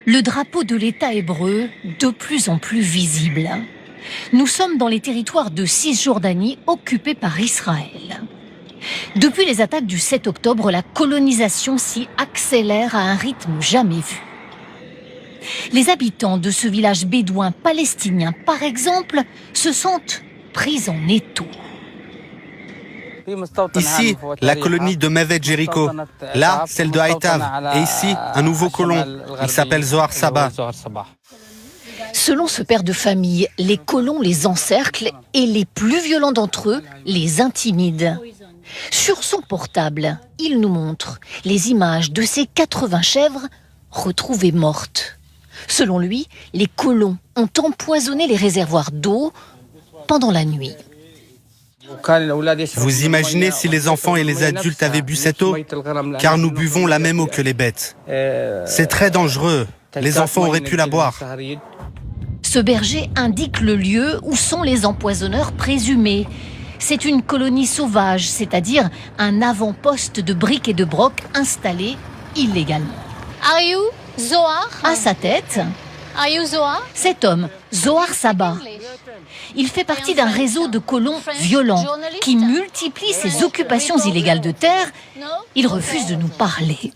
Le drapeau de l'État hébreu, de plus en plus visible. Nous sommes dans les territoires de Cisjordanie occupés par Israël. Depuis les attaques du 7 octobre, la colonisation s'y accélère à un rythme jamais vu. Les habitants de ce village bédouin palestinien, par exemple, se sentent pris en étau. Ici, la colonie de Mevet Jéricho. Là, celle de Haïtav. Et ici, un nouveau colon. Il s'appelle Zohar Saba. Selon ce père de famille, les colons les encerclent et les plus violents d'entre eux les intimident. Sur son portable, il nous montre les images de ces 80 chèvres retrouvées mortes. Selon lui, les colons ont empoisonné les réservoirs d'eau pendant la nuit. Vous imaginez si les enfants et les adultes avaient bu cette eau? Car nous buvons la même eau que les bêtes. C'est très dangereux. Les enfants auraient pu la boire. Ce berger indique le lieu où sont les empoisonneurs présumés. C'est une colonie sauvage, c'est-à-dire un avant-poste de briques et de brocs installé illégalement. Are you Zohar? À sa tête, Are you Zohar? cet homme, Zohar Saba. Il fait partie d'un réseau de colons violents qui multiplient ses occupations illégales de terre. Il refuse de nous parler.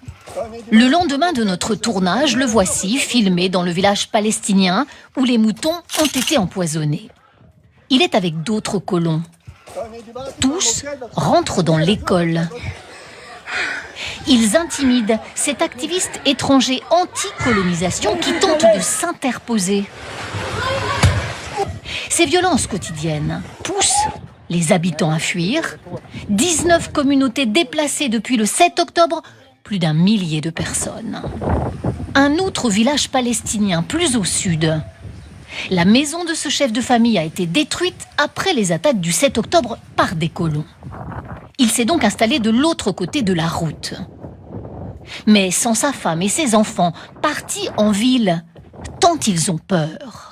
Le lendemain de notre tournage, le voici filmé dans le village palestinien où les moutons ont été empoisonnés. Il est avec d'autres colons. Tous rentrent dans l'école. Ils intimident cet activiste étranger anti-colonisation qui tente de s'interposer. Ces violences quotidiennes poussent les habitants à fuir. 19 communautés déplacées depuis le 7 octobre, plus d'1 millier de personnes. Un autre village palestinien plus au sud. La maison de ce chef de famille a été détruite après les attaques du 7 octobre par des colons. Il s'est donc installé de l'autre côté de la route. Mais sans sa femme et ses enfants, partis en ville, tant ils ont peur.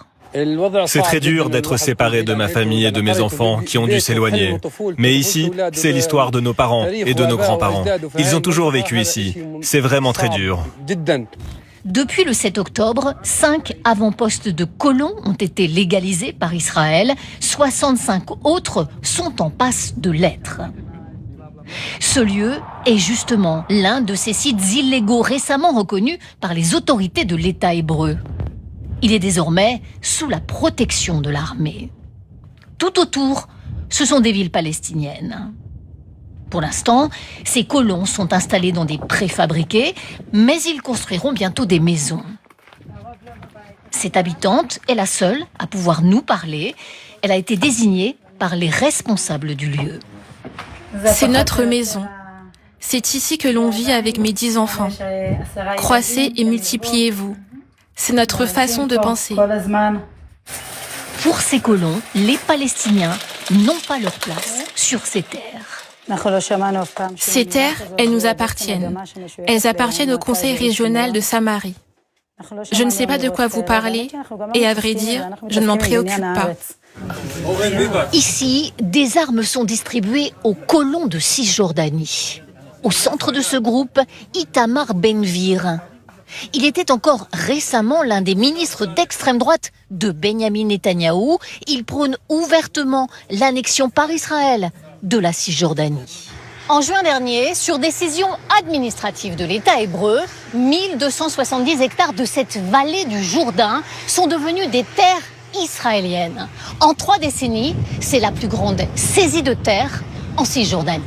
C'est très dur d'être séparé de ma famille et de mes enfants qui ont dû s'éloigner. Mais ici, c'est l'histoire de nos parents et de nos grands-parents. Ils ont toujours vécu ici. C'est vraiment très dur. Depuis le 7 octobre, 5 avant-postes de colons ont été légalisés par Israël. 65 autres sont en passe de l'être. Ce lieu est justement l'un de ces sites illégaux récemment reconnus par les autorités de l'État hébreu. Il est désormais sous la protection de l'armée. Tout autour, ce sont des villes palestiniennes. Pour l'instant, ces colons sont installés dans des préfabriqués, mais ils construiront bientôt des maisons. Cette habitante est la seule à pouvoir nous parler. Elle a été désignée par les responsables du lieu. C'est notre maison. C'est ici que l'on vit avec mes 10 enfants. Croissez et multipliez-vous. C'est notre façon de penser. Pour ces colons, les Palestiniens n'ont pas leur place sur ces terres. Ces terres, elles nous appartiennent. Elles appartiennent au conseil régional de Samarie. Je ne sais pas de quoi vous parlez, et à vrai dire, je ne m'en préoccupe pas. Ici, des armes sont distribuées aux colons de Cisjordanie. Au centre de ce groupe, Itamar Ben-Gvir. Il était encore récemment l'un des ministres d'extrême droite de Benyamin Netanyahou. Il prône ouvertement l'annexion par Israël de la Cisjordanie. En juin dernier, sur décision administrative de l'État hébreu, 1270 hectares de cette vallée du Jourdain sont devenus des terres israéliennes. En 3 décennies, c'est la plus grande saisie de terre en Cisjordanie.